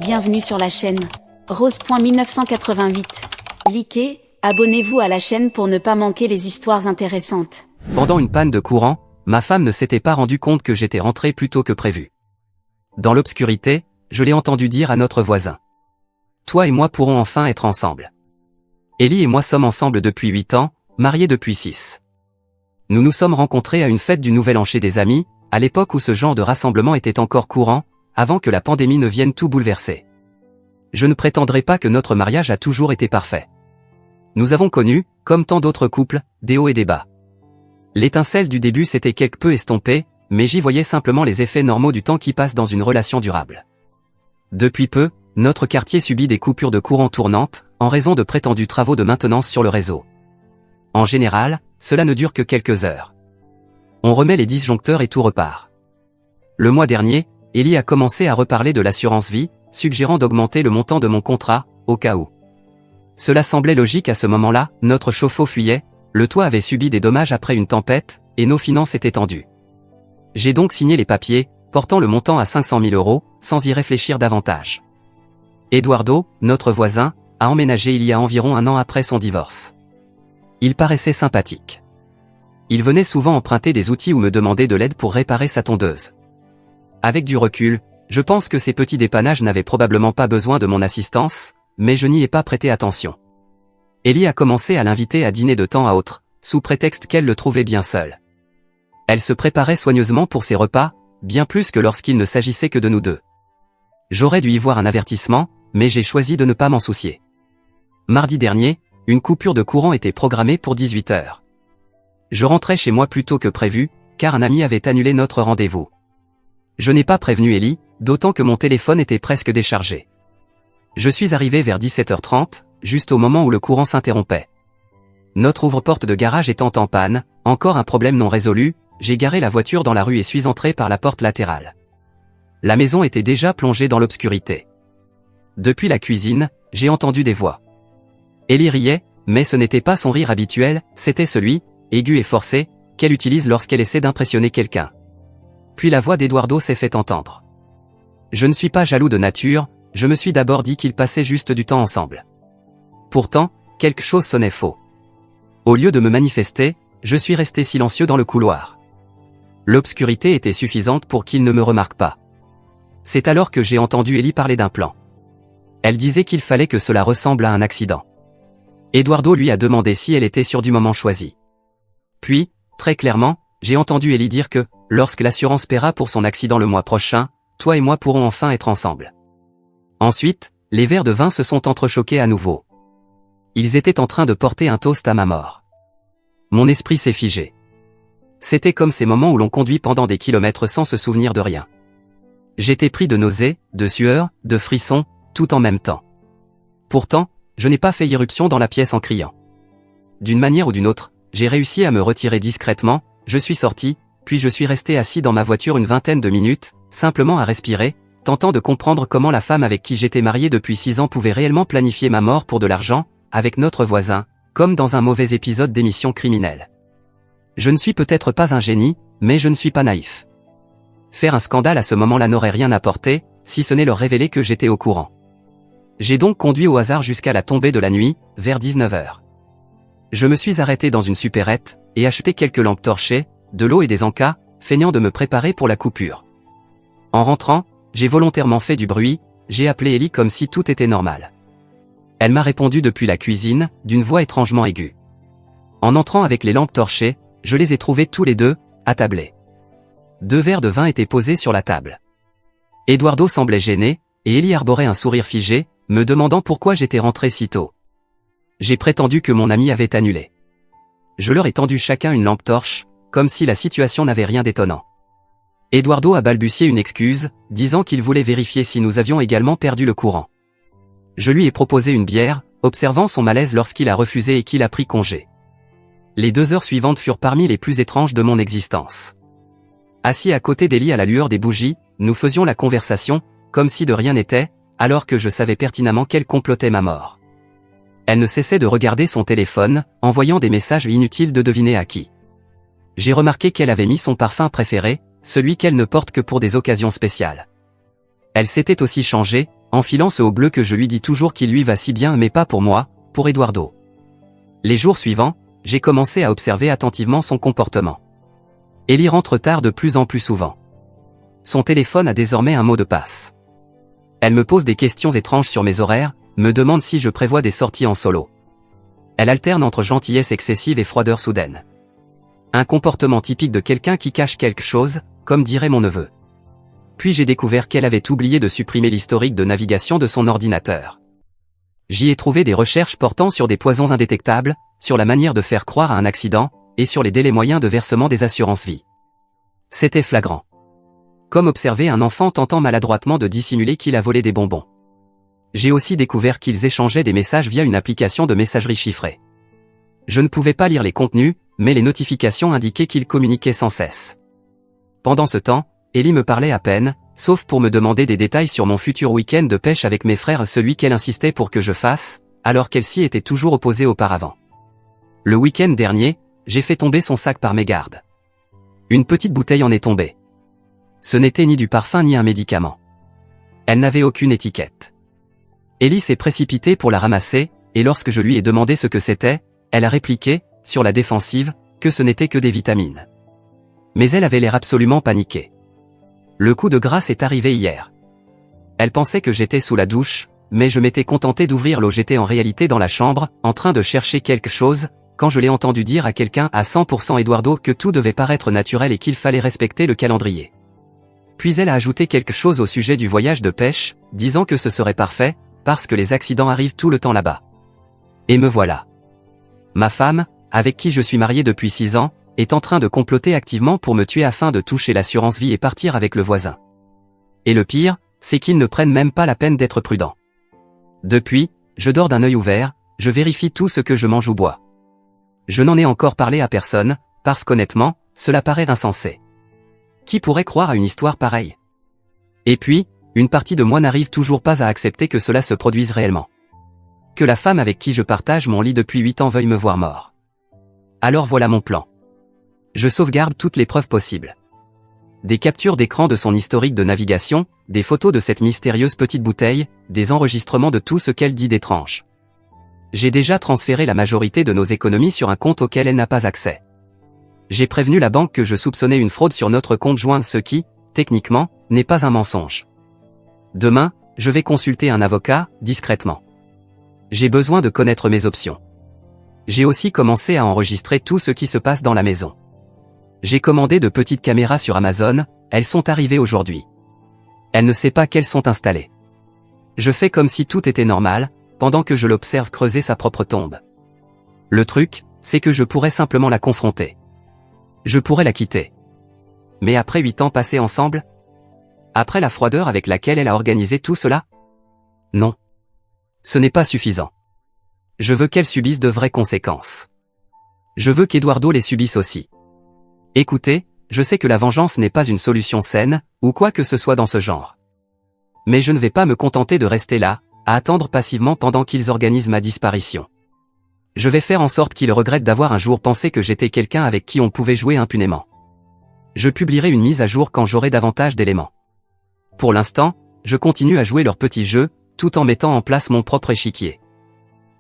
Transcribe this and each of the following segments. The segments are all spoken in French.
Bienvenue sur la chaîne. Rose.1988. Likez, abonnez-vous à la chaîne pour ne pas manquer les histoires intéressantes. Pendant une panne de courant, ma femme ne s'était pas rendu compte que j'étais rentré plus tôt que prévu. Dans l'obscurité, je l'ai entendu dire à notre voisin. Toi et moi pourrons enfin être ensemble. Ellie et moi sommes ensemble depuis 8 ans, mariés depuis 6. Nous nous sommes rencontrés à une fête du Nouvel An chez des amis, à l'époque où ce genre de rassemblement était encore courant, avant que la pandémie ne vienne tout bouleverser. Je ne prétendrai pas que notre mariage a toujours été parfait. Nous avons connu, comme tant d'autres couples, des hauts et des bas. L'étincelle du début s'était quelque peu estompée, mais j'y voyais simplement les effets normaux du temps qui passe dans une relation durable. Depuis peu, notre quartier subit des coupures de courant tournantes, en raison de prétendus travaux de maintenance sur le réseau. En général, cela ne dure que quelques heures. On remet les disjoncteurs et tout repart. Le mois dernier, Ellie a commencé à reparler de l'assurance vie, suggérant d'augmenter le montant de mon contrat, au cas où. Cela semblait logique à ce moment-là, notre chauffe-eau fuyait, le toit avait subi des dommages après une tempête, et nos finances étaient tendues. J'ai donc signé les papiers, portant le montant à 500 000 €, sans y réfléchir davantage. Eduardo, notre voisin, a emménagé il y a environ 1 an après son divorce. Il paraissait sympathique. Il venait souvent emprunter des outils ou me demander de l'aide pour réparer sa tondeuse. Avec du recul, je pense que ces petits dépannages n'avaient probablement pas besoin de mon assistance, mais je n'y ai pas prêté attention. Ellie a commencé à l'inviter à dîner de temps à autre, sous prétexte qu'elle le trouvait bien seul. Elle se préparait soigneusement pour ses repas, bien plus que lorsqu'il ne s'agissait que de nous deux. J'aurais dû y voir un avertissement, mais j'ai choisi de ne pas m'en soucier. Mardi dernier, une coupure de courant était programmée pour 18 h. Je rentrais chez moi plus tôt que prévu, car un ami avait annulé notre rendez-vous. Je n'ai pas prévenu Ellie, d'autant que mon téléphone était presque déchargé. Je suis arrivé vers 17 h 30, juste au moment où le courant s'interrompait. Notre ouvre-porte de garage étant en panne, encore un problème non résolu, j'ai garé la voiture dans la rue et suis entré par la porte latérale. La maison était déjà plongée dans l'obscurité. Depuis la cuisine, j'ai entendu des voix. Ellie riait, mais ce n'était pas son rire habituel, c'était celui, aigu et forcé, qu'elle utilise lorsqu'elle essaie d'impressionner quelqu'un. Puis la voix d'Eduardo s'est fait entendre. Je ne suis pas jaloux de nature, je me suis d'abord dit qu'ils passaient juste du temps ensemble. Pourtant, quelque chose sonnait faux. Au lieu de me manifester, je suis resté silencieux dans le couloir. L'obscurité était suffisante pour qu'il ne me remarque pas. C'est alors que j'ai entendu Ellie parler d'un plan. Elle disait qu'il fallait que cela ressemble à un accident. Eduardo lui a demandé si elle était sûre du moment choisi. Puis, très clairement, j'ai entendu Ellie dire que, lorsque l'assurance paiera pour son accident le mois prochain, toi et moi pourrons enfin être ensemble. Ensuite, les verres de vin se sont entrechoqués à nouveau. Ils étaient en train de porter un toast à ma mort. Mon esprit s'est figé. C'était comme ces moments où l'on conduit pendant des kilomètres sans se souvenir de rien. J'étais pris de nausées, de sueur, de frissons, tout en même temps. Pourtant, je n'ai pas fait irruption dans la pièce en criant. D'une manière ou d'une autre, j'ai réussi à me retirer discrètement, je suis sorti, puis je suis resté assis dans ma voiture une vingtaine de minutes, simplement à respirer, tentant de comprendre comment la femme avec qui j'étais marié depuis 6 ans pouvait réellement planifier ma mort pour de l'argent, avec notre voisin, comme dans un mauvais épisode d'émission criminelle. Je ne suis peut-être pas un génie, mais je ne suis pas naïf. Faire un scandale à ce moment-là n'aurait rien apporté, si ce n'est leur révéler que j'étais au courant. J'ai donc conduit au hasard jusqu'à la tombée de la nuit, vers 19 h. Je me suis arrêté dans une supérette, et acheté quelques lampes torchées, de l'eau et des encas, feignant de me préparer pour la coupure. En rentrant, j'ai volontairement fait du bruit, j'ai appelé Ellie comme si tout était normal. Elle m'a répondu depuis la cuisine, d'une voix étrangement aiguë. En entrant avec les lampes torchées, je les ai trouvés tous les deux, attablés. 2 verres de vin étaient posés sur la table. Eduardo semblait gêné, et Ellie arborait un sourire figé, me demandant pourquoi j'étais rentré si tôt. J'ai prétendu que mon ami avait annulé. Je leur ai tendu chacun une lampe torche, comme si la situation n'avait rien d'étonnant. Eduardo a balbutié une excuse, disant qu'il voulait vérifier si nous avions également perdu le courant. Je lui ai proposé une bière, observant son malaise lorsqu'il a refusé et qu'il a pris congé. Les 2 heures suivantes furent parmi les plus étranges de mon existence. Assis à côté d'Ellie à la lueur des bougies, nous faisions la conversation, comme si de rien n'était, alors que je savais pertinemment qu'elle complotait ma mort. Elle ne cessait de regarder son téléphone, envoyant des messages inutiles de deviner à qui. J'ai remarqué qu'elle avait mis son parfum préféré, celui qu'elle ne porte que pour des occasions spéciales. Elle s'était aussi changée, enfilant ce haut bleu que je lui dis toujours qu'il lui va si bien mais pas pour moi, pour Eduardo. Les jours suivants, j'ai commencé à observer attentivement son comportement. Ellie rentre tard de plus en plus souvent. Son téléphone a désormais un mot de passe. Elle me pose des questions étranges sur mes horaires, me demande si je prévois des sorties en solo. Elle alterne entre gentillesse excessive et froideur soudaine. Un comportement typique de quelqu'un qui cache quelque chose, comme dirait mon neveu. Puis j'ai découvert qu'elle avait oublié de supprimer l'historique de navigation de son ordinateur. J'y ai trouvé des recherches portant sur des poisons indétectables, sur la manière de faire croire à un accident, et sur les délais moyens de versement des assurances-vie. C'était flagrant. Comme observer un enfant tentant maladroitement de dissimuler qu'il a volé des bonbons. J'ai aussi découvert qu'ils échangeaient des messages via une application de messagerie chiffrée. Je ne pouvais pas lire les contenus, mais les notifications indiquaient qu'ils communiquaient sans cesse. Pendant ce temps, Ellie me parlait à peine, sauf pour me demander des détails sur mon futur week-end de pêche avec mes frères, celui qu'elle insistait pour que je fasse, alors qu'elle s'y était toujours opposée auparavant. Le week-end dernier, j'ai fait tomber son sac par mégarde. Une petite bouteille en est tombée. Ce n'était ni du parfum ni un médicament. Elle n'avait aucune étiquette. Ellie s'est précipitée pour la ramasser, et lorsque je lui ai demandé ce que c'était, elle a répliqué, sur la défensive, que ce n'était que des vitamines. Mais elle avait l'air absolument paniquée. Le coup de grâce est arrivé hier. Elle pensait que j'étais sous la douche, mais je m'étais contenté d'ouvrir l'eau. J'étais en réalité dans la chambre, en train de chercher quelque chose, quand je l'ai entendu dire à quelqu'un à 100% Eduardo que tout devait paraître naturel et qu'il fallait respecter le calendrier. Puis elle a ajouté quelque chose au sujet du voyage de pêche, disant que ce serait parfait, parce que les accidents arrivent tout le temps là-bas. Et me voilà. Ma femme, avec qui je suis marié depuis 6 ans, est en train de comploter activement pour me tuer afin de toucher l'assurance vie et partir avec le voisin. Et le pire, c'est qu'ils ne prennent même pas la peine d'être prudents. Depuis, je dors d'un œil ouvert, je vérifie tout ce que je mange ou bois. Je n'en ai encore parlé à personne, parce qu'honnêtement, cela paraît insensé. Qui pourrait croire à une histoire pareille? Et puis, une partie de moi n'arrive toujours pas à accepter que cela se produise réellement. Que la femme avec qui je partage mon lit depuis 8 ans veuille me voir mort. Alors voilà mon plan. Je sauvegarde toutes les preuves possibles. Des captures d'écran de son historique de navigation, des photos de cette mystérieuse petite bouteille, des enregistrements de tout ce qu'elle dit d'étrange. J'ai déjà transféré la majorité de nos économies sur un compte auquel elle n'a pas accès. J'ai prévenu la banque que je soupçonnais une fraude sur notre compte joint, ce qui, techniquement, n'est pas un mensonge. Demain, je vais consulter un avocat, discrètement. J'ai besoin de connaître mes options. J'ai aussi commencé à enregistrer tout ce qui se passe dans la maison. J'ai commandé de petites caméras sur Amazon, elles sont arrivées aujourd'hui. Elle ne sait pas qu'elles sont installées. Je fais comme si tout était normal, pendant que je l'observe creuser sa propre tombe. Le truc, c'est que je pourrais simplement la confronter. Je pourrais la quitter. Mais après 8 ans passés ensemble? Après la froideur avec laquelle elle a organisé tout cela? Non. Ce n'est pas suffisant. Je veux qu'elle subisse de vraies conséquences. Je veux qu'Eduardo les subisse aussi. Écoutez, je sais que la vengeance n'est pas une solution saine, ou quoi que ce soit dans ce genre. Mais je ne vais pas me contenter de rester là, à attendre passivement pendant qu'ils organisent ma disparition. Je vais faire en sorte qu'ils regrettent d'avoir un jour pensé que j'étais quelqu'un avec qui on pouvait jouer impunément. Je publierai une mise à jour quand j'aurai davantage d'éléments. Pour l'instant, je continue à jouer leur petit jeu, tout en mettant en place mon propre échiquier.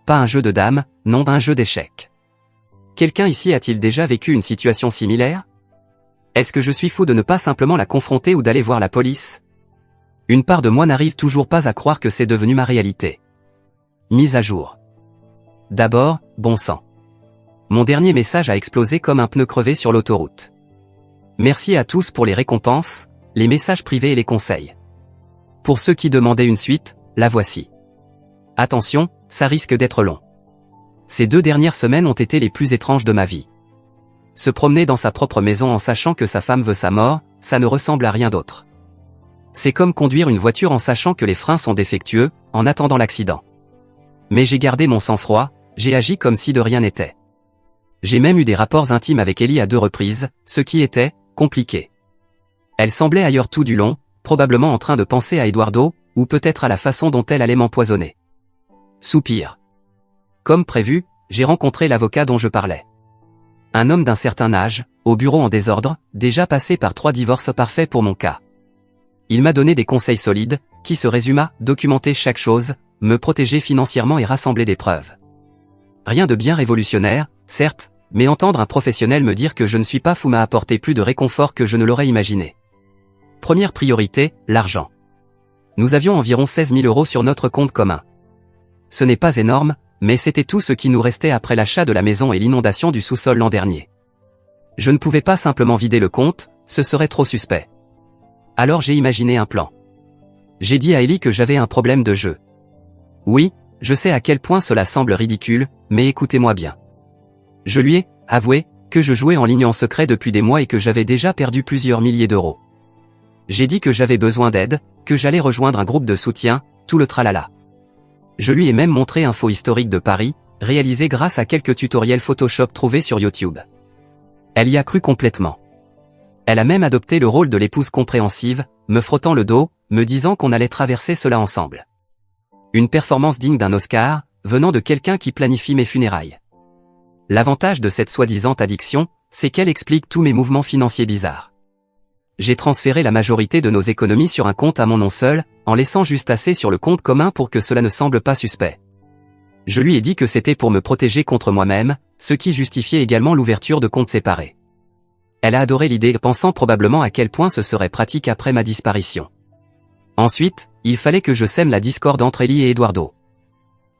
Pas un jeu de dames, non, un jeu d'échecs. Quelqu'un ici a-t-il déjà vécu une situation similaire? Est-ce que je suis fou de ne pas simplement la confronter ou d'aller voir la police? Une part de moi n'arrive toujours pas à croire que c'est devenu ma réalité. Mise à jour. D'abord, bon sang. Mon dernier message a explosé comme un pneu crevé sur l'autoroute. Merci à tous pour les récompenses, les messages privés et les conseils. Pour ceux qui demandaient une suite, la voici. Attention, ça risque d'être long. Ces 2 dernières semaines ont été les plus étranges de ma vie. Se promener dans sa propre maison en sachant que sa femme veut sa mort, ça ne ressemble à rien d'autre. C'est comme conduire une voiture en sachant que les freins sont défectueux, en attendant l'accident. Mais j'ai gardé mon sang-froid, j'ai agi comme si de rien n'était. J'ai même eu des rapports intimes avec Ellie à 2 reprises, ce qui était compliqué. Elle semblait ailleurs tout du long, probablement en train de penser à Eduardo, ou peut-être à la façon dont elle allait m'empoisonner. Soupir. Comme prévu, j'ai rencontré l'avocat dont je parlais. Un homme d'un certain âge, au bureau en désordre, déjà passé par 3 divorces parfaits pour mon cas. Il m'a donné des conseils solides, qui se résume à documenter chaque chose, me protéger financièrement et rassembler des preuves. Rien de bien révolutionnaire, certes, mais entendre un professionnel me dire que je ne suis pas fou m'a apporté plus de réconfort que je ne l'aurais imaginé. Première priorité, l'argent. Nous avions environ 16 000 € sur notre compte commun. Ce n'est pas énorme, mais c'était tout ce qui nous restait après l'achat de la maison et l'inondation du sous-sol l'an dernier. Je ne pouvais pas simplement vider le compte, ce serait trop suspect. Alors j'ai imaginé un plan. J'ai dit à Ellie que j'avais un problème de jeu. Oui, je sais à quel point cela semble ridicule, mais écoutez-moi bien. Je lui ai avoué que je jouais en ligne en secret depuis des mois et que j'avais déjà perdu plusieurs milliers d'euros. J'ai dit que j'avais besoin d'aide, que j'allais rejoindre un groupe de soutien, tout le tralala. Je lui ai même montré un faux historique de Paris, réalisé grâce à quelques tutoriels Photoshop trouvés sur YouTube. Elle y a cru complètement. Elle a même adopté le rôle de l'épouse compréhensive, me frottant le dos, me disant qu'on allait traverser cela ensemble. Une performance digne d'un Oscar, venant de quelqu'un qui planifie mes funérailles. L'avantage de cette soi-disant addiction, c'est qu'elle explique tous mes mouvements financiers bizarres. J'ai transféré la majorité de nos économies sur un compte à mon nom seul, en laissant juste assez sur le compte commun pour que cela ne semble pas suspect. Je lui ai dit que c'était pour me protéger contre moi-même, ce qui justifiait également l'ouverture de comptes séparés. Elle a adoré l'idée, pensant probablement à quel point ce serait pratique après ma disparition. Ensuite, il fallait que je sème la discorde entre Ellie et Eduardo.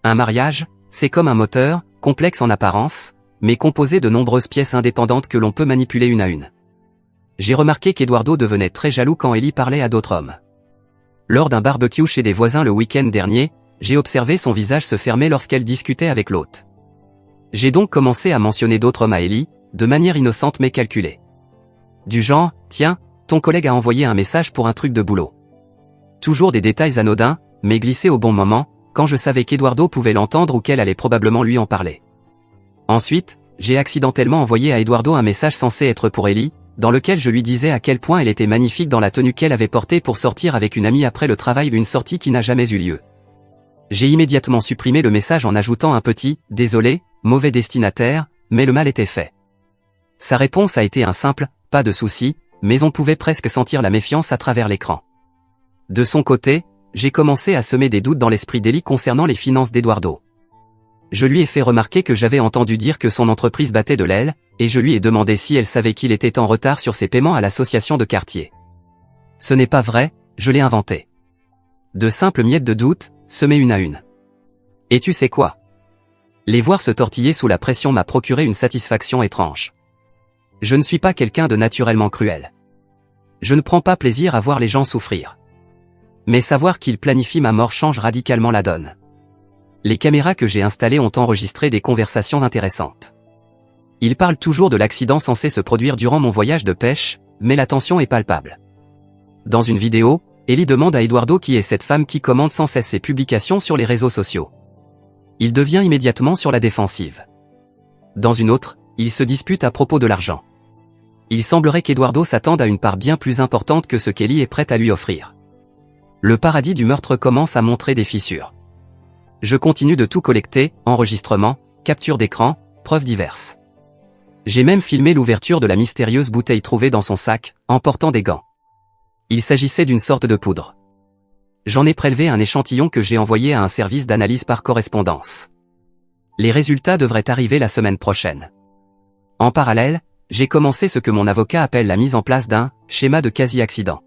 Un mariage, c'est comme un moteur, complexe en apparence, mais composé de nombreuses pièces indépendantes que l'on peut manipuler une à une. J'ai remarqué qu'Eduardo devenait très jaloux quand Ellie parlait à d'autres hommes. Lors d'un barbecue chez des voisins le week-end dernier, j'ai observé son visage se fermer lorsqu'elle discutait avec l'hôte. J'ai donc commencé à mentionner d'autres hommes à Ellie, de manière innocente mais calculée. Du genre, tiens, ton collègue a envoyé un message pour un truc de boulot. Toujours des détails anodins, mais glissés au bon moment, quand je savais qu'Eduardo pouvait l'entendre ou qu'elle allait probablement lui en parler. Ensuite, j'ai accidentellement envoyé à Eduardo un message censé être pour Ellie, dans lequel je lui disais à quel point elle était magnifique dans la tenue qu'elle avait portée pour sortir avec une amie après le travail, une sortie qui n'a jamais eu lieu. J'ai immédiatement supprimé le message en ajoutant un petit « Désolé, mauvais destinataire », mais le mal était fait. Sa réponse a été un simple « Pas de souci », mais on pouvait presque sentir la méfiance à travers l'écran. De son côté, j'ai commencé à semer des doutes dans l'esprit d'Ellie concernant les finances d'Eduardo. Je lui ai fait remarquer que j'avais entendu dire que son entreprise battait de l'aile, et je lui ai demandé si elle savait qu'il était en retard sur ses paiements à l'association de quartier. Ce n'est pas vrai, je l'ai inventé. De simples miettes de doute, semées une à une. Et tu sais quoi? Les voir se tortiller sous la pression m'a procuré une satisfaction étrange. Je ne suis pas quelqu'un de naturellement cruel. Je ne prends pas plaisir à voir les gens souffrir. Mais savoir qu'ils planifient ma mort change radicalement la donne. Les caméras que j'ai installées ont enregistré des conversations intéressantes. Ils parlent toujours de l'accident censé se produire durant mon voyage de pêche, mais la tension est palpable. Dans une vidéo, Ellie demande à Eduardo qui est cette femme qui commente sans cesse ses publications sur les réseaux sociaux. Il devient immédiatement sur la défensive. Dans une autre, ils se disputent à propos de l'argent. Il semblerait qu'Eduardo s'attende à une part bien plus importante que ce qu'Ellie est prête à lui offrir. Le paradis du meurtre commence à montrer des fissures. Je continue de tout collecter, enregistrements, captures d'écran, preuves diverses. J'ai même filmé l'ouverture de la mystérieuse bouteille trouvée dans son sac, en portant des gants. Il s'agissait d'une sorte de poudre. J'en ai prélevé un échantillon que j'ai envoyé à un service d'analyse par correspondance. Les résultats devraient arriver la semaine prochaine. En parallèle, j'ai commencé ce que mon avocat appelle la mise en place d'un « schéma de quasi-accident ».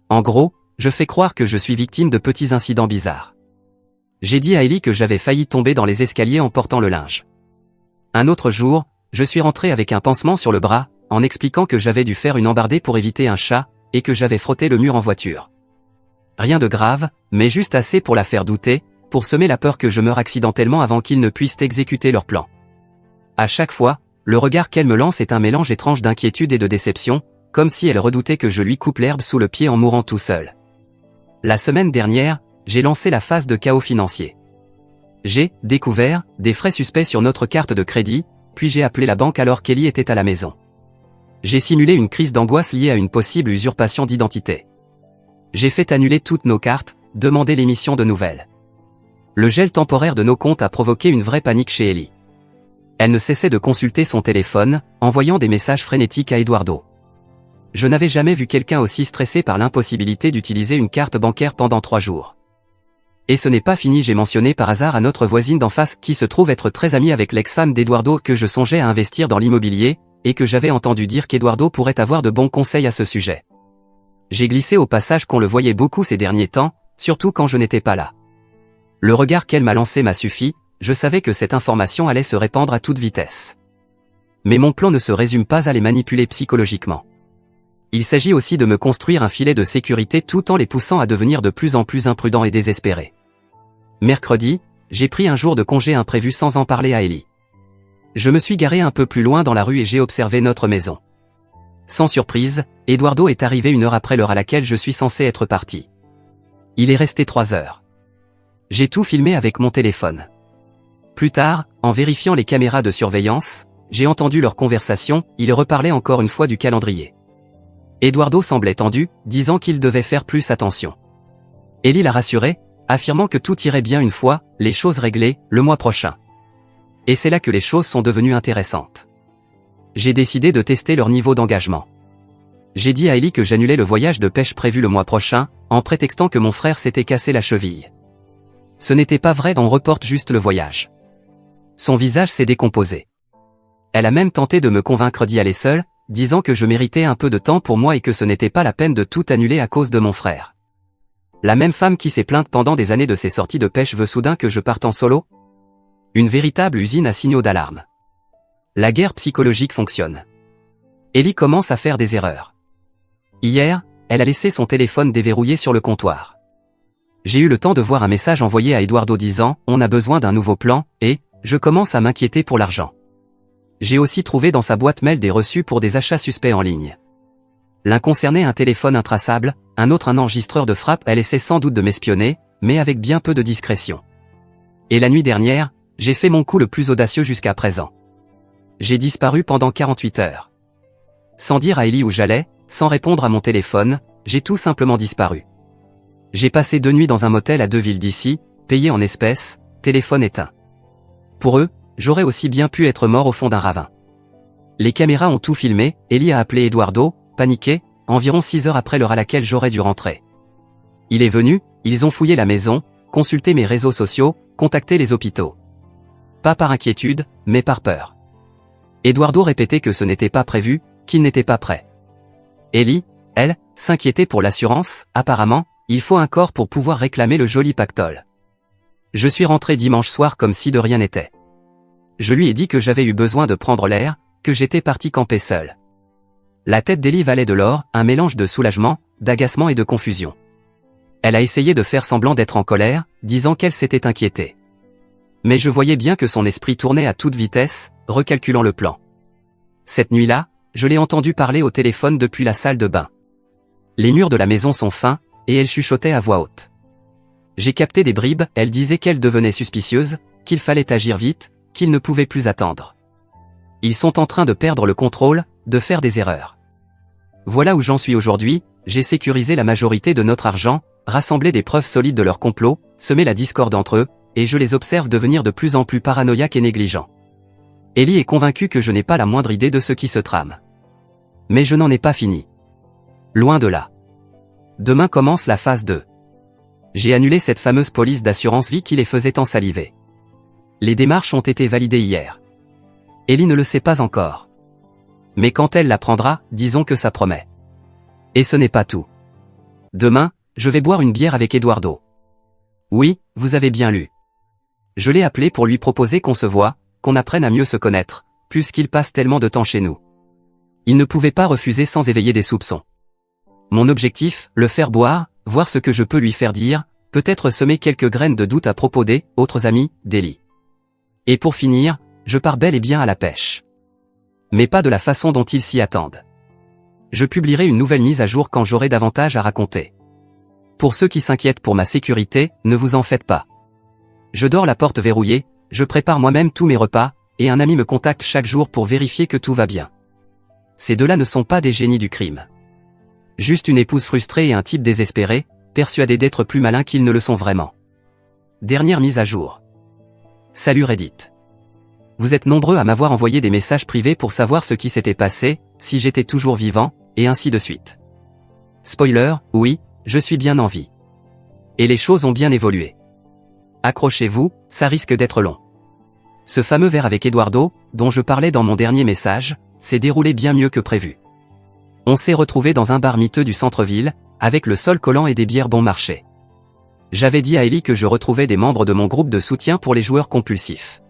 En gros, je fais croire que je suis victime de petits incidents bizarres. J'ai dit à Ellie que j'avais failli tomber dans les escaliers en portant le linge. Un autre jour, je suis rentré avec un pansement sur le bras, en expliquant que j'avais dû faire une embardée pour éviter un chat, et que j'avais frotté le mur en voiture. Rien de grave, mais juste assez pour la faire douter, pour semer la peur que je meure accidentellement avant qu'ils ne puissent exécuter leur plan. À chaque fois, le regard qu'elle me lance est un mélange étrange d'inquiétude et de déception, comme si elle redoutait que je lui coupe l'herbe sous le pied en mourant tout seul. La semaine dernière, j'ai lancé la phase de chaos financier. J'ai découvert des frais suspects sur notre carte de crédit, puis j'ai appelé la banque alors qu'Ellie était à la maison. J'ai simulé une crise d'angoisse liée à une possible usurpation d'identité. J'ai fait annuler toutes nos cartes, demandé l'émission de nouvelles. Le gel temporaire de nos comptes a provoqué une vraie panique chez Ellie. Elle ne cessait de consulter son téléphone, envoyant des messages frénétiques à Eduardo. Je n'avais jamais vu quelqu'un aussi stressé par l'impossibilité d'utiliser une carte bancaire pendant 3 jours. Et ce n'est pas fini, j'ai mentionné par hasard à notre voisine d'en face qui se trouve être très amie avec l'ex-femme d'Eduardo que je songeais à investir dans l'immobilier, et que j'avais entendu dire qu'Eduardo pourrait avoir de bons conseils à ce sujet. J'ai glissé au passage qu'on le voyait beaucoup ces derniers temps, surtout quand je n'étais pas là. Le regard qu'elle m'a lancé m'a suffi, je savais que cette information allait se répandre à toute vitesse. Mais mon plan ne se résume pas à les manipuler psychologiquement. Il s'agit aussi de me construire un filet de sécurité tout en les poussant à devenir de plus en plus imprudents et désespérés. Mercredi, j'ai pris un jour de congé imprévu sans en parler à Ellie. Je me suis garé un peu plus loin dans la rue et j'ai observé notre maison. Sans surprise, Eduardo est arrivé 1 heure après l'heure à laquelle je suis censé être parti. Il est resté 3 heures. J'ai tout filmé avec mon téléphone. Plus tard, en vérifiant les caméras de surveillance, j'ai entendu leur conversation, ils reparlaient encore une fois du calendrier. Eduardo semblait tendu, disant qu'il devait faire plus attention. Ellie l'a rassuré, affirmant que tout irait bien une fois, les choses réglées, le mois prochain. Et c'est là que les choses sont devenues intéressantes. J'ai décidé de tester leur niveau d'engagement. J'ai dit à Ellie que j'annulais le voyage de pêche prévu le mois prochain, en prétextant que mon frère s'était cassé la cheville. Ce n'était pas vrai, on reporte juste le voyage. Son visage s'est décomposé. Elle a même tenté de me convaincre d'y aller seule, disant que je méritais un peu de temps pour moi et que ce n'était pas la peine de tout annuler à cause de mon frère. La même femme qui s'est plainte pendant des années de ses sorties de pêche veut soudain que je parte en solo? Une véritable usine à signaux d'alarme. La guerre psychologique fonctionne. Ellie commence à faire des erreurs. Hier, elle a laissé son téléphone déverrouillé sur le comptoir. J'ai eu le temps de voir un message envoyé à Eduardo disant « On a besoin d'un nouveau plan » et « Je commence à m'inquiéter pour l'argent ». J'ai aussi trouvé dans sa boîte mail des reçus pour des achats suspects en ligne. L'un concernait un téléphone intraçable, un autre un enregistreur de frappe. Elle essaie sans doute de m'espionner, mais avec bien peu de discrétion. Et la nuit dernière, j'ai fait mon coup le plus audacieux jusqu'à présent. J'ai disparu pendant 48 heures. Sans dire à Ellie où j'allais, sans répondre à mon téléphone, j'ai tout simplement disparu. J'ai passé 2 nuits dans un motel à 2 villes d'ici, payé en espèces, téléphone éteint. Pour eux, j'aurais aussi bien pu être mort au fond d'un ravin. Les caméras ont tout filmé, Ellie a appelé Eduardo, paniqué, environ 6 heures après l'heure à laquelle j'aurais dû rentrer. Il est venu, ils ont fouillé la maison, consulté mes réseaux sociaux, contacté les hôpitaux. Pas par inquiétude, mais par peur. Eduardo répétait que ce n'était pas prévu, qu'il n'était pas prêt. Ellie, elle, s'inquiétait pour l'assurance, apparemment, il faut un corps pour pouvoir réclamer le joli pactole. Je suis rentré dimanche soir comme si de rien n'était. Je lui ai dit que j'avais eu besoin de prendre l'air, que j'étais parti camper seul. La tête d'Ellie valait de l'or, un mélange de soulagement, d'agacement et de confusion. Elle a essayé de faire semblant d'être en colère, disant qu'elle s'était inquiétée. Mais je voyais bien que son esprit tournait à toute vitesse, recalculant le plan. Cette nuit-là, je l'ai entendu parler au téléphone depuis la salle de bain. Les murs de la maison sont fins, et elle chuchotait à voix haute. J'ai capté des bribes, elle disait qu'elle devenait suspicieuse, qu'il fallait agir vite, qu'il ne pouvait plus attendre. Ils sont en train de perdre le contrôle, de faire des erreurs. Voilà où j'en suis aujourd'hui, j'ai sécurisé la majorité de notre argent, rassemblé des preuves solides de leur complot, semé la discorde entre eux, et je les observe devenir de plus en plus paranoïaques et négligents. Ellie est convaincue que je n'ai pas la moindre idée de ce qui se trame. Mais je n'en ai pas fini. Loin de là. Demain commence la phase 2. J'ai annulé cette fameuse police d'assurance vie qui les faisait ensaliver. Les démarches ont été validées hier. Ellie ne le sait pas encore. Mais quand elle l'apprendra, disons que ça promet. Et ce n'est pas tout. Demain, je vais boire une bière avec Eduardo. Oui, vous avez bien lu. Je l'ai appelé pour lui proposer qu'on se voie, qu'on apprenne à mieux se connaître, puisqu'il passe tellement de temps chez nous. Il ne pouvait pas refuser sans éveiller des soupçons. Mon objectif, le faire boire, voir ce que je peux lui faire dire, peut-être semer quelques graines de doute à propos des autres amis d'Ellie. Et pour finir, je pars bel et bien à la pêche. Mais pas de la façon dont ils s'y attendent. Je publierai une nouvelle mise à jour quand j'aurai davantage à raconter. Pour ceux qui s'inquiètent pour ma sécurité, ne vous en faites pas. Je dors la porte verrouillée, je prépare moi-même tous mes repas, et un ami me contacte chaque jour pour vérifier que tout va bien. Ces deux-là ne sont pas des génies du crime. Juste une épouse frustrée et un type désespéré, persuadé d'être plus malin qu'ils ne le sont vraiment. Dernière mise à jour. Salut Reddit. Vous êtes nombreux à m'avoir envoyé des messages privés pour savoir ce qui s'était passé, si j'étais toujours vivant, et ainsi de suite. Spoiler, oui, je suis bien en vie. Et les choses ont bien évolué. Accrochez-vous, ça risque d'être long. Ce fameux verre avec Eduardo, dont je parlais dans mon dernier message, s'est déroulé bien mieux que prévu. On s'est retrouvé dans un bar miteux du centre-ville, avec le sol collant et des bières bon marché. J'avais dit à Ellie que je retrouvais des membres de mon groupe de soutien pour les joueurs compulsifs.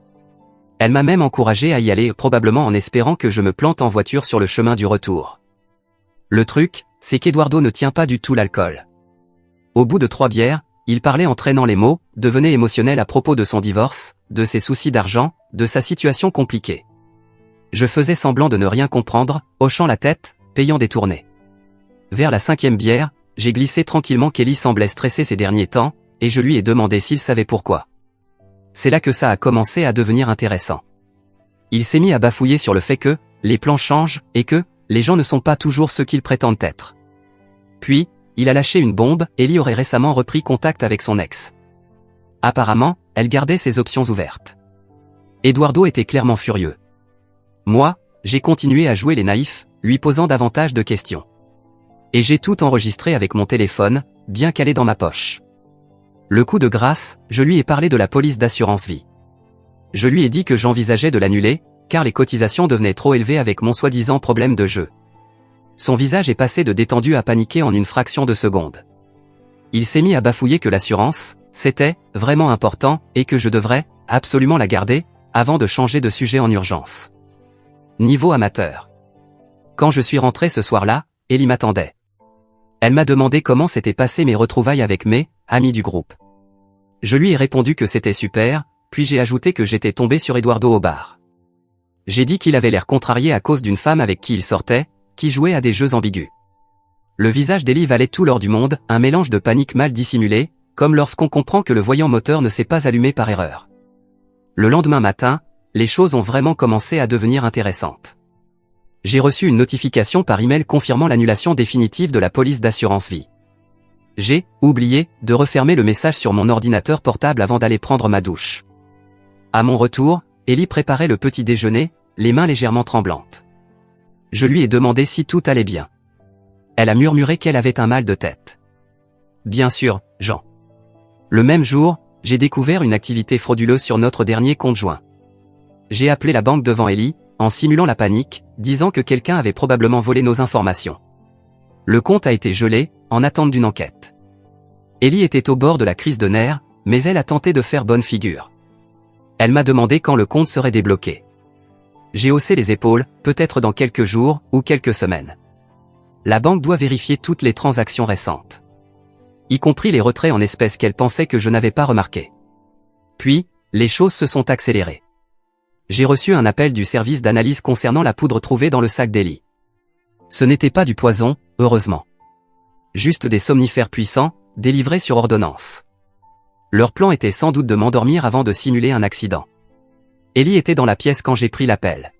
Elle m'a même encouragé à y aller, probablement en espérant que je me plante en voiture sur le chemin du retour. Le truc, c'est qu'Eduardo ne tient pas du tout l'alcool. Au bout de 3 bières, il parlait en traînant les mots, devenait émotionnel à propos de son divorce, de ses soucis d'argent, de sa situation compliquée. Je faisais semblant de ne rien comprendre, hochant la tête, payant des tournées. Vers la 5e bière, j'ai glissé tranquillement qu'Ellie semblait stressée ces derniers temps, et je lui ai demandé s'il savait pourquoi. C'est là que ça a commencé à devenir intéressant. Il s'est mis à bafouiller sur le fait que, les plans changent, et que, les gens ne sont pas toujours ceux qu'ils prétendent être. Puis, il a lâché une bombe, Ellie aurait récemment repris contact avec son ex. Apparemment, elle gardait ses options ouvertes. Eduardo était clairement furieux. Moi, j'ai continué à jouer les naïfs, lui posant davantage de questions. Et j'ai tout enregistré avec mon téléphone, bien calé dans ma poche. Le coup de grâce, je lui ai parlé de la police d'assurance vie. Je lui ai dit que j'envisageais de l'annuler, car les cotisations devenaient trop élevées avec mon soi-disant problème de jeu. Son visage est passé de détendu à paniqué en une fraction de seconde. Il s'est mis à bafouiller que l'assurance, c'était vraiment important, et que je devrais absolument la garder, avant de changer de sujet en urgence. Niveau amateur. Quand je suis rentré ce soir-là, Ellie m'attendait. Elle m'a demandé comment s'étaient passées mes retrouvailles avec mes amis du groupe. Je lui ai répondu que c'était super, puis j'ai ajouté que j'étais tombé sur Eduardo au bar. J'ai dit qu'il avait l'air contrarié à cause d'une femme avec qui il sortait, qui jouait à des jeux ambigus. Le visage d'Ellie valait tout l'or du monde, un mélange de panique mal dissimulée, comme lorsqu'on comprend que le voyant moteur ne s'est pas allumé par erreur. Le lendemain matin, les choses ont vraiment commencé à devenir intéressantes. J'ai reçu une notification par email confirmant l'annulation définitive de la police d'assurance vie. J'ai oublié de refermer le message sur mon ordinateur portable avant d'aller prendre ma douche. À mon retour, Ellie préparait le petit déjeuner, les mains légèrement tremblantes. Je lui ai demandé si tout allait bien. Elle a murmuré qu'elle avait un mal de tête. Bien sûr, Jean. Le même jour, j'ai découvert une activité frauduleuse sur notre dernier compte joint. J'ai appelé la banque devant Ellie, en simulant la panique, disant que quelqu'un avait probablement volé nos informations. Le compte a été gelé, en attente d'une enquête. Ellie était au bord de la crise de nerfs, mais elle a tenté de faire bonne figure. Elle m'a demandé quand le compte serait débloqué. J'ai haussé les épaules, peut-être dans quelques jours, ou quelques semaines. La banque doit vérifier toutes les transactions récentes. Y compris les retraits en espèces qu'elle pensait que je n'avais pas remarqués. Puis, les choses se sont accélérées. J'ai reçu un appel du service d'analyse concernant la poudre trouvée dans le sac d'Ellie. Ce n'était pas du poison, heureusement. Juste des somnifères puissants, délivrés sur ordonnance. Leur plan était sans doute de m'endormir avant de simuler un accident. Ellie était dans la pièce quand j'ai pris l'appel.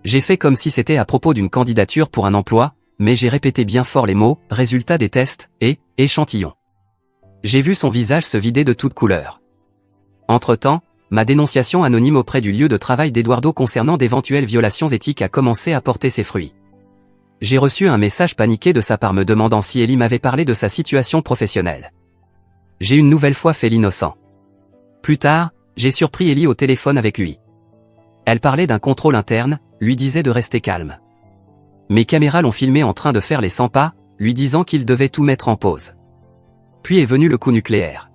J'ai fait comme si c'était à propos d'une candidature pour un emploi, mais j'ai répété bien fort les mots, résultat des tests, et échantillon. J'ai vu son visage se vider de toutes couleurs. Entre-temps, ma dénonciation anonyme auprès du lieu de travail d'Eduardo concernant d'éventuelles violations éthiques a commencé à porter ses fruits. J'ai reçu un message paniqué de sa part me demandant si Ellie m'avait parlé de sa situation professionnelle. J'ai une nouvelle fois fait l'innocent. Plus tard, j'ai surpris Ellie au téléphone avec lui. Elle parlait d'un contrôle interne, lui disait de rester calme. Mes caméras l'ont filmé en train de faire les 100 pas, lui disant qu'il devait tout mettre en pause. Puis est venu le coup nucléaire.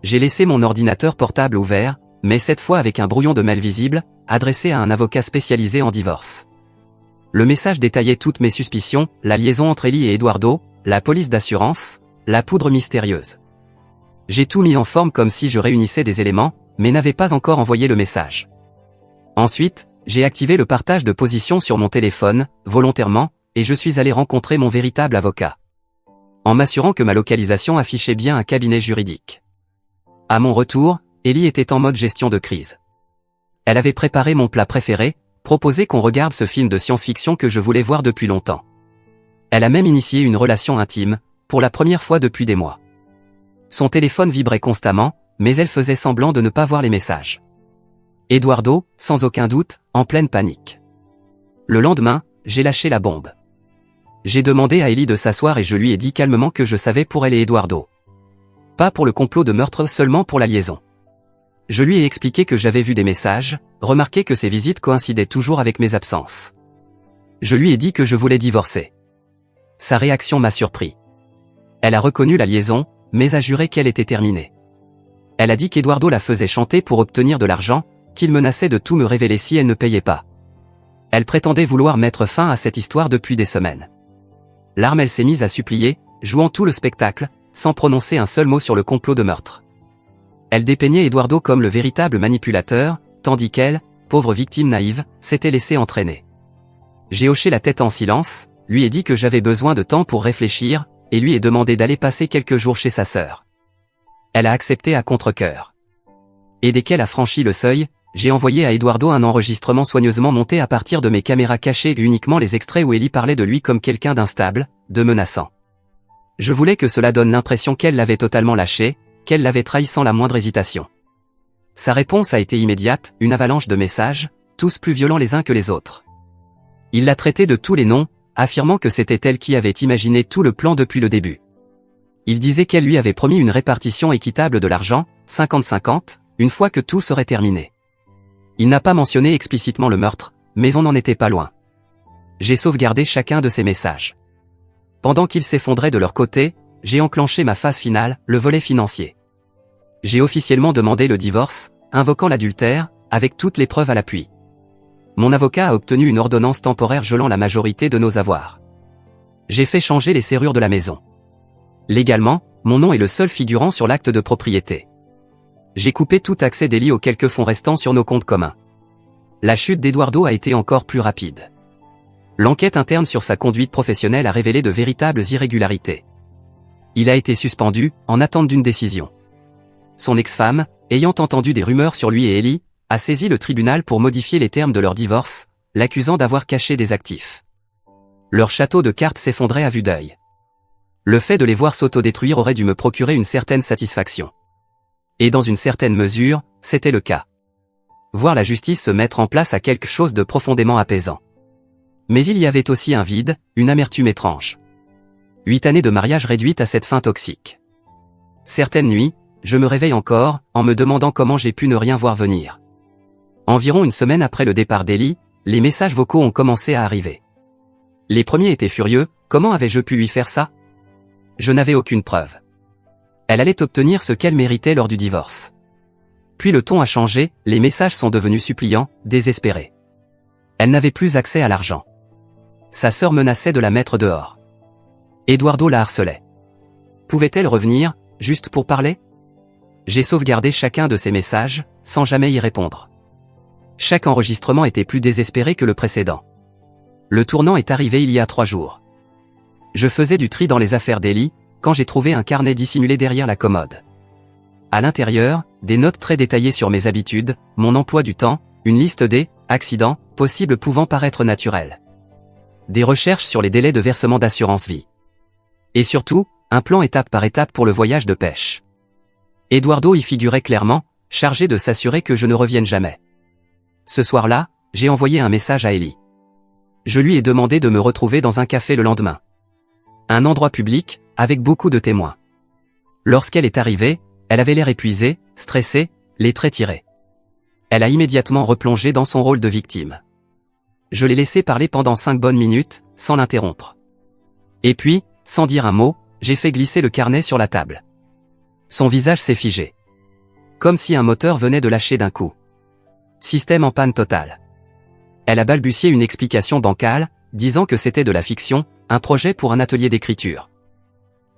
J'ai laissé mon ordinateur portable ouvert, mais cette fois avec un brouillon de mail visible, adressé à un avocat spécialisé en divorce. Le message détaillait toutes mes suspicions, la liaison entre Ellie et Eduardo, la police d'assurance, la poudre mystérieuse. J'ai tout mis en forme comme si je réunissais des éléments, mais n'avais pas encore envoyé le message. Ensuite, j'ai activé le partage de position sur mon téléphone, volontairement, et je suis allé rencontrer mon véritable avocat. En m'assurant que ma localisation affichait bien un cabinet juridique. À mon retour, Ellie était en mode gestion de crise. Elle avait préparé mon plat préféré, proposé qu'on regarde ce film de science-fiction que je voulais voir depuis longtemps. Elle a même initié une relation intime, pour la première fois depuis des mois. Son téléphone vibrait constamment, mais elle faisait semblant de ne pas voir les messages. Eduardo, sans aucun doute, en pleine panique. Le lendemain, j'ai lâché la bombe. J'ai demandé à Ellie de s'asseoir et je lui ai dit calmement que je savais pour elle et Eduardo. Pas pour le complot de meurtre, seulement pour la liaison. Je lui ai expliqué que j'avais vu des messages, remarqué que ses visites coïncidaient toujours avec mes absences. Je lui ai dit que je voulais divorcer. Sa réaction m'a surpris. Elle a reconnu la liaison, mais a juré qu'elle était terminée. Elle a dit qu'Eduardo la faisait chanter pour obtenir de l'argent, qu'il menaçait de tout me révéler si elle ne payait pas. Elle prétendait vouloir mettre fin à cette histoire depuis des semaines. L'arme, elle s'est mise à supplier, jouant tout le spectacle, sans prononcer un seul mot sur le complot de meurtre. Elle dépeignait Eduardo comme le véritable manipulateur, tandis qu'elle, pauvre victime naïve, s'était laissée entraîner. J'ai hoché la tête en silence, lui ai dit que j'avais besoin de temps pour réfléchir, et lui ai demandé d'aller passer quelques jours chez sa sœur. Elle a accepté à contre-cœur. Et dès qu'elle a franchi le seuil, j'ai envoyé à Eduardo un enregistrement soigneusement monté à partir de mes caméras cachées et uniquement les extraits où Ellie parlait de lui comme quelqu'un d'instable, de menaçant. Je voulais que cela donne l'impression qu'elle l'avait totalement lâché, qu'elle l'avait trahi sans la moindre hésitation. Sa réponse a été immédiate, une avalanche de messages, tous plus violents les uns que les autres. Il l'a traitée de tous les noms, affirmant que c'était elle qui avait imaginé tout le plan depuis le début. Il disait qu'elle lui avait promis une répartition équitable de l'argent, 50-50, une fois que tout serait terminé. Il n'a pas mentionné explicitement le meurtre, mais on n'en était pas loin. J'ai sauvegardé chacun de ces messages. Pendant qu'ils s'effondraient de leur côté, j'ai enclenché ma phase finale, le volet financier. J'ai officiellement demandé le divorce, invoquant l'adultère, avec toutes les preuves à l'appui. Mon avocat a obtenu une ordonnance temporaire gelant la majorité de nos avoirs. J'ai fait changer les serrures de la maison. Légalement, mon nom est le seul figurant sur l'acte de propriété. J'ai coupé tout accès d'Ellie aux quelques fonds restants sur nos comptes communs. La chute d'Eduardo a été encore plus rapide. L'enquête interne sur sa conduite professionnelle a révélé de véritables irrégularités. Il a été suspendu, en attente d'une décision. Son ex-femme, ayant entendu des rumeurs sur lui et Ellie, a saisi le tribunal pour modifier les termes de leur divorce, l'accusant d'avoir caché des actifs. Leur château de cartes s'effondrait à vue d'œil. Le fait de les voir s'autodétruire aurait dû me procurer une certaine satisfaction. Et dans une certaine mesure, c'était le cas. Voir la justice se mettre en place a quelque chose de profondément apaisant. Mais il y avait aussi un vide, une amertume étrange. 8 années de mariage réduites à cette fin toxique. Certaines nuits, je me réveille encore, en me demandant comment j'ai pu ne rien voir venir. Environ une semaine après le départ d'Ellie, les messages vocaux ont commencé à arriver. Les premiers étaient furieux, comment avais-je pu lui faire ça? Je n'avais aucune preuve. Elle allait obtenir ce qu'elle méritait lors du divorce. Puis le ton a changé, les messages sont devenus suppliants, désespérés. Elle n'avait plus accès à l'argent. Sa sœur menaçait de la mettre dehors. Eduardo la harcelait. Pouvait-elle revenir, juste pour parler? J'ai sauvegardé chacun de ces messages, sans jamais y répondre. Chaque enregistrement était plus désespéré que le précédent. Le tournant est arrivé il y a 3 jours. Je faisais du tri dans les affaires d'Ellie, quand j'ai trouvé un carnet dissimulé derrière la commode. À l'intérieur, des notes très détaillées sur mes habitudes, mon emploi du temps, une liste des accidents possibles pouvant paraître naturels. Des recherches sur les délais de versement d'assurance vie. Et surtout, un plan étape par étape pour le voyage de pêche. Eduardo y figurait clairement, chargé de s'assurer que je ne revienne jamais. Ce soir-là, j'ai envoyé un message à Ellie. Je lui ai demandé de me retrouver dans un café le lendemain. Un endroit public, avec beaucoup de témoins. Lorsqu'elle est arrivée, elle avait l'air épuisée, stressée, les traits tirés. Elle a immédiatement replongé dans son rôle de victime. Je l'ai laissé parler pendant 5 bonnes minutes, sans l'interrompre. Et puis, sans dire un mot, j'ai fait glisser le carnet sur la table. Son visage s'est figé. Comme si un moteur venait de lâcher d'un coup. Système en panne totale. Elle a balbutié une explication bancale, disant que c'était de la fiction, un projet pour un atelier d'écriture.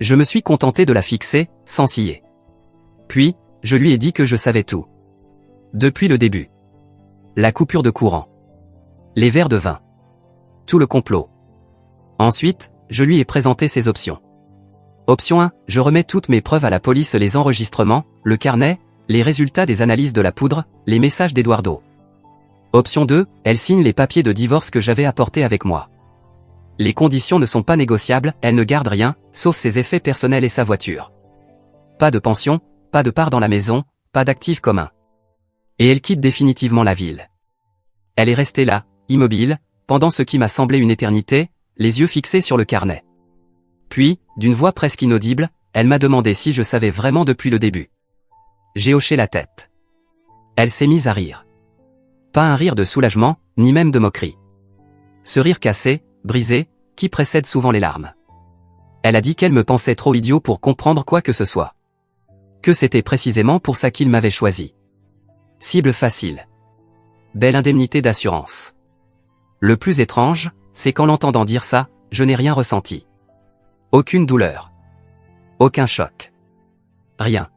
Je me suis contenté de la fixer, sans scier. Puis, je lui ai dit que je savais tout. Depuis le début. La coupure de courant. Les verres de vin. Tout le complot. Ensuite, je lui ai présenté ses options. Option 1, je remets toutes mes preuves à la police, les enregistrements, le carnet, les résultats des analyses de la poudre, les messages d'Eduardo. Option 2, elle signe les papiers de divorce que j'avais apportés avec moi. Les conditions ne sont pas négociables, elle ne garde rien, sauf ses effets personnels et sa voiture. Pas de pension, pas de part dans la maison, pas d'actifs communs. Et elle quitte définitivement la ville. Elle est restée là, immobile, pendant ce qui m'a semblé une éternité, les yeux fixés sur le carnet. Puis, d'une voix presque inaudible, elle m'a demandé si je savais vraiment depuis le début. J'ai hoché la tête. Elle s'est mise à rire. Pas un rire de soulagement, ni même de moquerie. Ce rire cassé, brisé, qui précède souvent les larmes. Elle a dit qu'elle me pensait trop idiot pour comprendre quoi que ce soit. Que c'était précisément pour ça qu'il m'avait choisi. Cible facile. Belle indemnité d'assurance. Le plus étrange, c'est qu'en l'entendant dire ça, je n'ai rien ressenti. Aucune douleur. Aucun choc. Rien.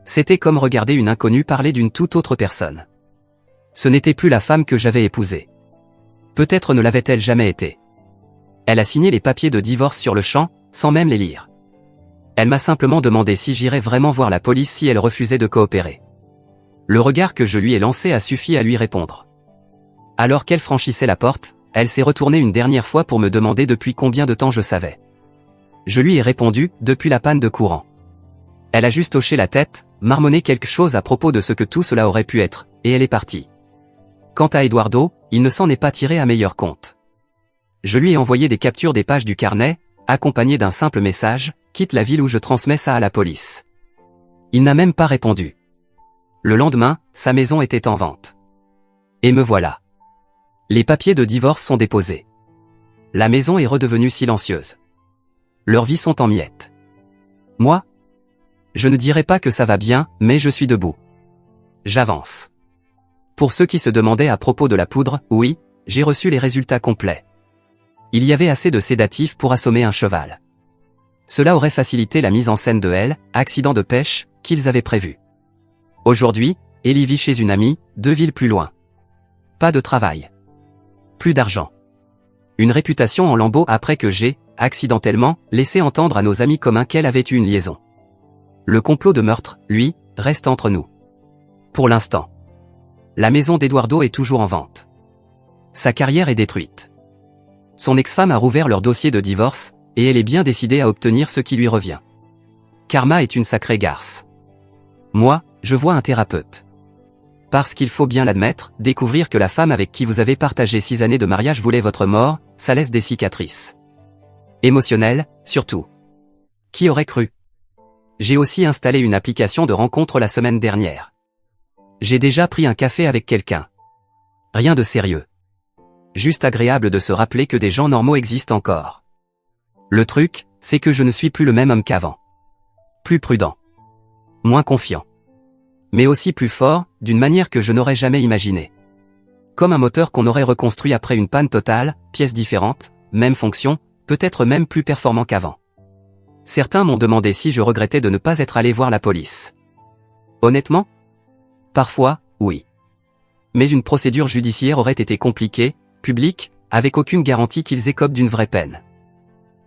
C'était comme regarder une inconnue parler d'une toute autre personne. Ce n'était plus la femme que j'avais épousée. Peut-être ne l'avait-elle jamais été. Elle a signé les papiers de divorce sur le champ, sans même les lire. Elle m'a simplement demandé si j'irais vraiment voir la police si elle refusait de coopérer. Le regard que je lui ai lancé a suffi à lui répondre. Alors qu'elle franchissait la porte, elle s'est retournée une dernière fois pour me demander depuis combien de temps je savais. Je lui ai répondu, depuis la panne de courant. Elle a juste hoché la tête, marmonné quelque chose à propos de ce que tout cela aurait pu être, et elle est partie. Quant à Eduardo, il ne s'en est pas tiré à meilleur compte. Je lui ai envoyé des captures des pages du carnet, accompagnées d'un simple message, quitte la ville où je transmets ça à la police. Il n'a même pas répondu. Le lendemain, sa maison était en vente. Et me voilà. Les papiers de divorce sont déposés. La maison est redevenue silencieuse. Leurs vies sont en miettes. Moi? Je ne dirais pas que ça va bien, mais je suis debout. J'avance. Pour ceux qui se demandaient à propos de la poudre, oui, j'ai reçu les résultats complets. Il y avait assez de sédatifs pour assommer un cheval. Cela aurait facilité la mise en scène de elle, accident de pêche, qu'ils avaient prévu. Aujourd'hui, Ellie vit chez une amie, 2 villes plus loin. Pas de travail. Plus d'argent. Une réputation en lambeaux après que j'ai, accidentellement, laissé entendre à nos amis communs qu'elle avait eu une liaison. Le complot de meurtre, lui, reste entre nous. Pour l'instant. La maison d'Eduardo est toujours en vente. Sa carrière est détruite. Son ex-femme a rouvert leur dossier de divorce, et elle est bien décidée à obtenir ce qui lui revient. Karma est une sacrée garce. Moi, je vois un thérapeute. Parce qu'il faut bien l'admettre, découvrir que la femme avec qui vous avez partagé 6 années de mariage voulait votre mort, ça laisse des cicatrices. Émotionnelles, surtout. Qui aurait cru? J'ai aussi installé une application de rencontre la semaine dernière. J'ai déjà pris un café avec quelqu'un. Rien de sérieux. Juste agréable de se rappeler que des gens normaux existent encore. Le truc, c'est que je ne suis plus le même homme qu'avant. Plus prudent. Moins confiant. Mais aussi plus fort, d'une manière que je n'aurais jamais imaginée. Comme un moteur qu'on aurait reconstruit après une panne totale, pièces différentes, même fonction, peut-être même plus performant qu'avant. Certains m'ont demandé si je regrettais de ne pas être allé voir la police. Honnêtement? Parfois, oui. Mais une procédure judiciaire aurait été compliquée, publique, avec aucune garantie qu'ils écopent d'une vraie peine.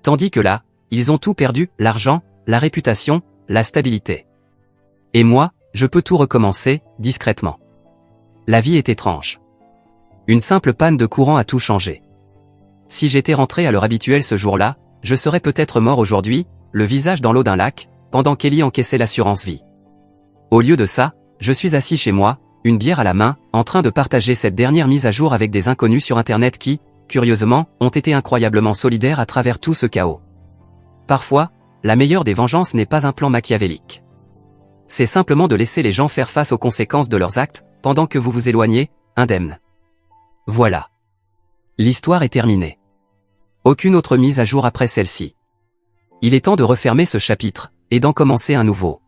Tandis que là, ils ont tout perdu, l'argent, la réputation, la stabilité. Et moi, je peux tout recommencer, discrètement. La vie est étrange. Une simple panne de courant a tout changé. Si j'étais rentré à l'heure habituelle ce jour-là, je serais peut-être mort aujourd'hui, le visage dans l'eau d'un lac, pendant qu'Ellie encaissait l'assurance vie. Au lieu de ça, je suis assis chez moi, une bière à la main, en train de partager cette dernière mise à jour avec des inconnus sur Internet qui, curieusement, ont été incroyablement solidaires à travers tout ce chaos. Parfois, la meilleure des vengeances n'est pas un plan machiavélique. C'est simplement de laisser les gens faire face aux conséquences de leurs actes, pendant que vous vous éloignez, indemne. Voilà. L'histoire est terminée. Aucune autre mise à jour après celle-ci. Il est temps de refermer ce chapitre, et d'en commencer un nouveau.